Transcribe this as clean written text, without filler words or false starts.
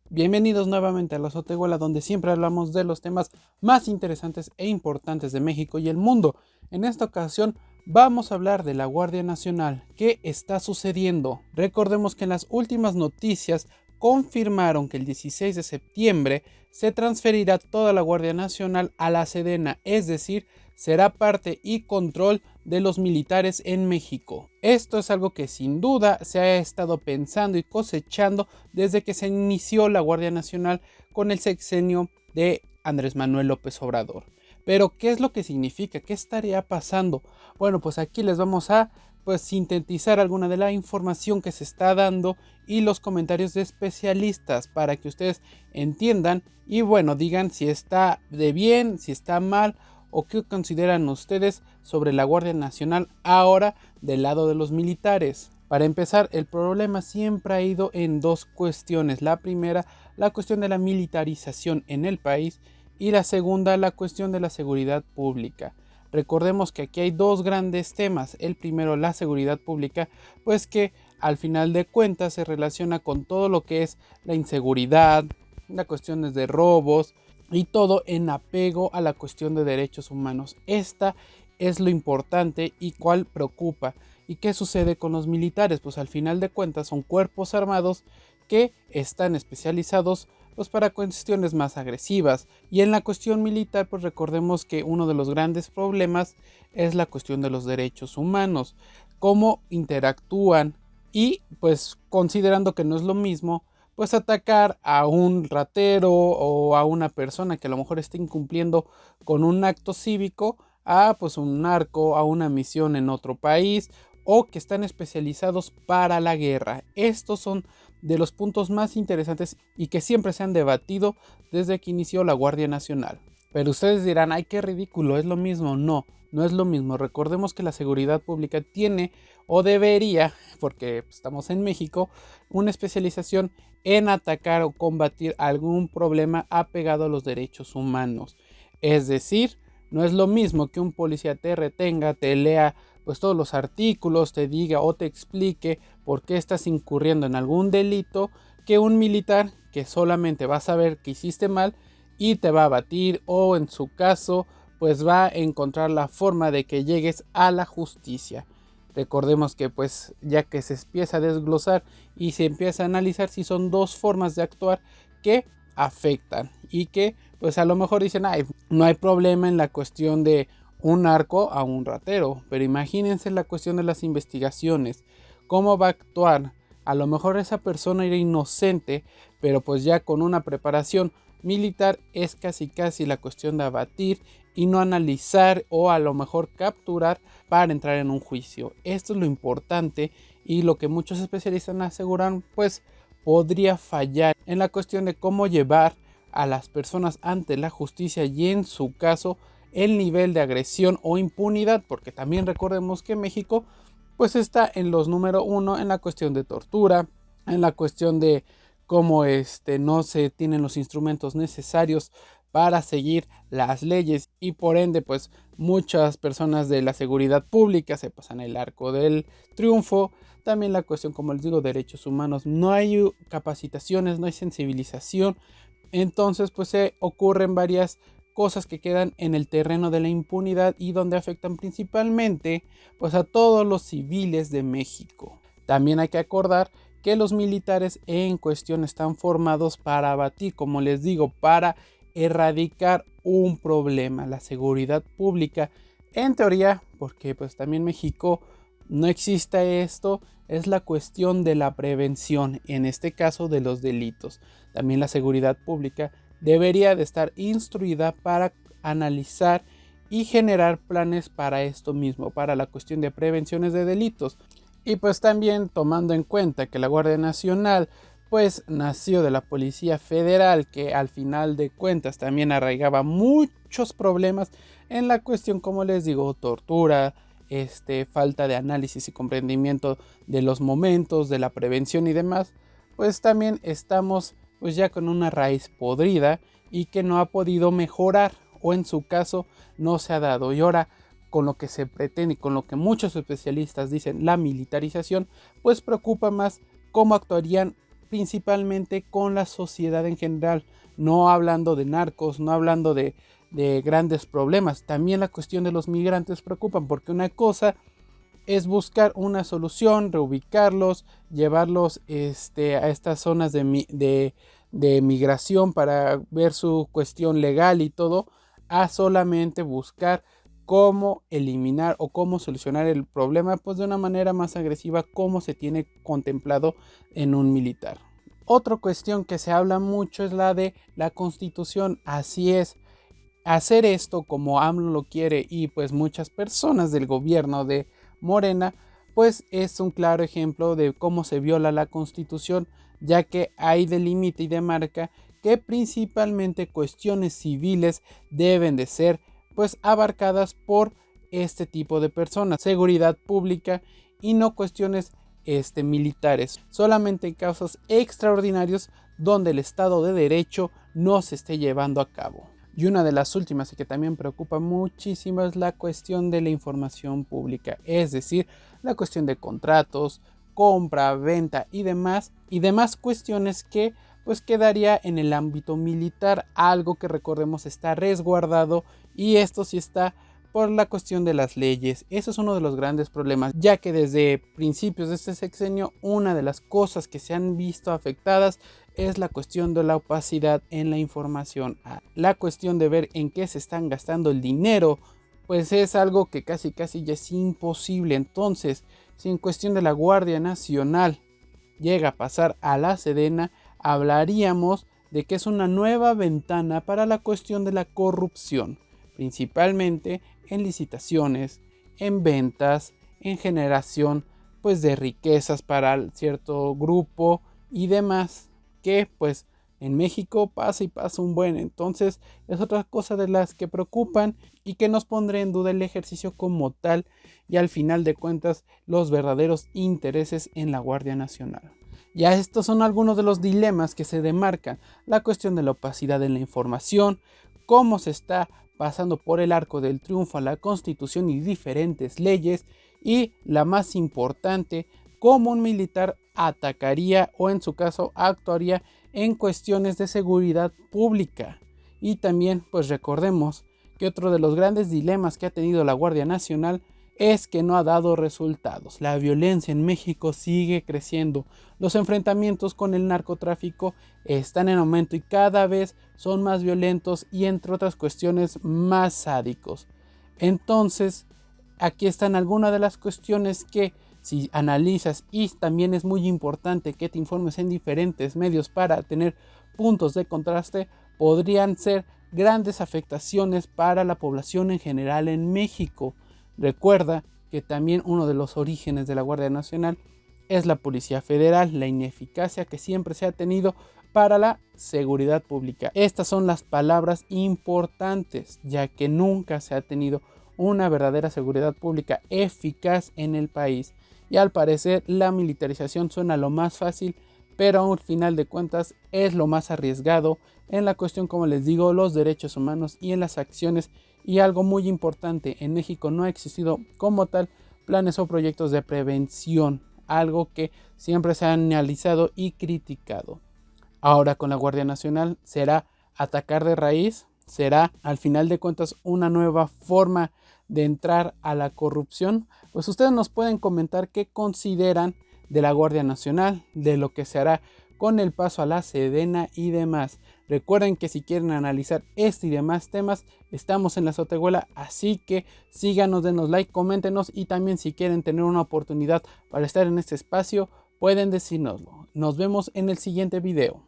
Bienvenidos nuevamente a la Azotehuela, donde siempre hablamos de los temas más interesantes e importantes de México y el mundo. En esta ocasión vamos a hablar de la Guardia Nacional. ¿Qué está sucediendo? Recordemos que en las últimas noticias confirmaron que el 16 de septiembre se transferirá toda la Guardia Nacional a la Sedena, es decir, será parte y control de los militares en México. Esto es algo que sin duda se ha estado pensando y cosechando desde que se inició la Guardia Nacional con el sexenio de Andrés Manuel López Obrador. Pero, ¿qué es lo que significa? ¿Qué estaría pasando? Bueno, pues aquí les vamos a sintetizar alguna de la información que se está dando y los comentarios de especialistas para que ustedes entiendan y digan si está de bien, si está mal o qué consideran ustedes sobre la Guardia Nacional ahora del lado de los militares. Para empezar, el problema siempre ha ido en dos cuestiones. La primera, la cuestión de la militarización en el país y la segunda, la cuestión de la seguridad pública. Recordemos que aquí hay dos grandes temas. El primero, la seguridad pública, pues que al final de cuentas se relaciona con todo lo que es la inseguridad, las cuestiones de robos y todo en apego a la cuestión de derechos humanos. Esta es lo importante y cuál preocupa. ¿Y qué sucede con los militares? Pues al final de cuentas son cuerpos armados que están especializados para cuestiones más agresivas. Y en la cuestión militar, pues recordemos que uno de los grandes problemas es la cuestión de los derechos humanos, cómo interactúan y pues considerando que no es lo mismo, pues atacar a un ratero o a una persona que a lo mejor está incumpliendo con un acto cívico a pues un narco, a una misión en otro país o que están especializados para la guerra. Estos son de los puntos más interesantes y que siempre se han debatido desde que inició la Guardia Nacional. Pero ustedes dirán, ay, qué ridículo, es lo mismo. No, no es lo mismo. Recordemos que la seguridad pública tiene o debería, porque estamos en México, una especialización en atacar o combatir algún problema apegado a los derechos humanos. Es decir, no es lo mismo que un policía te retenga, te lea pues todos los artículos, te diga o te explique por qué estás incurriendo en algún delito, que un militar que solamente va a saber que hiciste mal y te va a batir o en su caso pues va a encontrar la forma de que llegues a la justicia. Recordemos que pues ya que se empieza a desglosar y se empieza a analizar si son dos formas de actuar que afectan y que pues a lo mejor dicen, ay, no hay problema en la cuestión de un narco a un ratero, pero imagínense la cuestión de las investigaciones, cómo va a actuar. A lo mejor esa persona era inocente, pero pues ya con una preparación militar es casi la cuestión de abatir y no analizar o a lo mejor capturar para entrar en un juicio. Esto es lo importante y lo que muchos especialistas aseguran pues podría fallar en la cuestión de cómo llevar a las personas ante la justicia y en su caso el nivel de agresión o impunidad, porque también recordemos que México pues está en los número uno en la cuestión de tortura, en la cuestión de cómo no se tienen los instrumentos necesarios para seguir las leyes y por ende pues muchas personas de la seguridad pública se pasan el arco del triunfo. También la cuestión, como les digo, derechos humanos, no hay capacitaciones, no hay sensibilización, entonces pues se ocurren varias cosas que quedan en el terreno de la impunidad y donde afectan principalmente pues a todos los civiles de México. También hay que acordar que los militares en cuestión están formados para abatir, como les digo, para erradicar un problema, la seguridad pública. En teoría, porque pues también México no existe esto, es la cuestión de la prevención, en este caso de los delitos. También la seguridad pública debería de estar instruida para analizar y generar planes para esto mismo, para la cuestión de prevenciones de delitos. Y pues también tomando en cuenta que la Guardia Nacional pues nació de la Policía Federal, que al final de cuentas también arraigaba muchos problemas en la cuestión, como les digo, tortura, falta de análisis y comprendimiento de los momentos, de la prevención y demás, pues también estamos pues ya con una raíz podrida y que no ha podido mejorar o en su caso no se ha dado. Y ahora con lo que se pretende y con lo que muchos especialistas dicen la militarización, pues preocupa más cómo actuarían principalmente con la sociedad en general, no hablando de narcos, no hablando de grandes problemas. También la cuestión de los migrantes preocupa, porque una cosa es buscar una solución, reubicarlos, llevarlos a estas zonas de migración para ver su cuestión legal y todo, a solamente buscar cómo eliminar o cómo solucionar el problema, pues de una manera más agresiva, como se tiene contemplado en un militar. Otra cuestión que se habla mucho es la de la Constitución. Así es, hacer esto como AMLO lo quiere y pues muchas personas del gobierno de Morena, pues es un claro ejemplo de cómo se viola la Constitución, ya que hay de límite y de marca que principalmente cuestiones civiles deben de ser pues abarcadas por este tipo de personas, seguridad pública, y no cuestiones militares, solamente en casos extraordinarios donde el Estado de Derecho no se esté llevando a cabo. Y una de las últimas y que también preocupa muchísimo es la cuestión de la información pública, es decir, la cuestión de contratos, compra, venta y demás cuestiones que pues quedaría en el ámbito militar, algo que recordemos está resguardado, y esto sí está por la cuestión de las leyes. Eso es uno de los grandes problemas, ya que desde principios de este sexenio una de las cosas que se han visto afectadas es la cuestión de la opacidad en la información. La cuestión de ver en qué se están gastando el dinero, pues es algo que casi ya es imposible. Entonces, si en cuestión de la Guardia Nacional llega a pasar a la Sedena, hablaríamos de que es una nueva ventana para la cuestión de la corrupción, principalmente en licitaciones, en ventas, en generación pues de riquezas para cierto grupo y demás, que pues en México pasa y pasa un buen. Entonces es otra cosa de las que preocupan y que nos pondrá en duda el ejercicio como tal y al final de cuentas los verdaderos intereses en la Guardia Nacional. Ya estos son algunos de los dilemas que se demarcan: la cuestión de la opacidad en la información, cómo se está pasando por el arco del triunfo a la Constitución y diferentes leyes, y la más importante, cómo un militar atacaría o en su caso actuaría en cuestiones de seguridad pública. Y también pues recordemos que otro de los grandes dilemas que ha tenido la Guardia Nacional es que no ha dado resultados. La violencia en México sigue creciendo. Los enfrentamientos con el narcotráfico están en aumento y cada vez son más violentos y, entre otras cuestiones, más sádicos. Entonces, aquí están algunas de las cuestiones que, si analizas, y también es muy importante que te informes en diferentes medios para tener puntos de contraste, podrían ser grandes afectaciones para la población en general en México. Recuerda que también uno de los orígenes de la Guardia Nacional es la Policía Federal, la ineficacia que siempre se ha tenido para la seguridad pública. Estas son las palabras importantes, ya que nunca se ha tenido una verdadera seguridad pública eficaz en el país. Y al parecer la militarización suena lo más fácil, pero al final de cuentas es lo más arriesgado en la cuestión, como les digo, los derechos humanos y en las acciones. Y algo muy importante, en México no ha existido como tal planes o proyectos de prevención, algo que siempre se ha analizado y criticado. Ahora con la Guardia Nacional, ¿será atacar de raíz? ¿Será al final de cuentas una nueva forma de entrar a la corrupción? Pues ustedes nos pueden comentar qué consideran de la Guardia Nacional, de lo que se hará con el paso a la Sedena y demás. Recuerden que si quieren analizar este y demás temas, estamos en La Azotehuela, así que síganos, denos like, coméntenos, y también si quieren tener una oportunidad para estar en este espacio, pueden decírnoslo. Nos vemos en el siguiente video.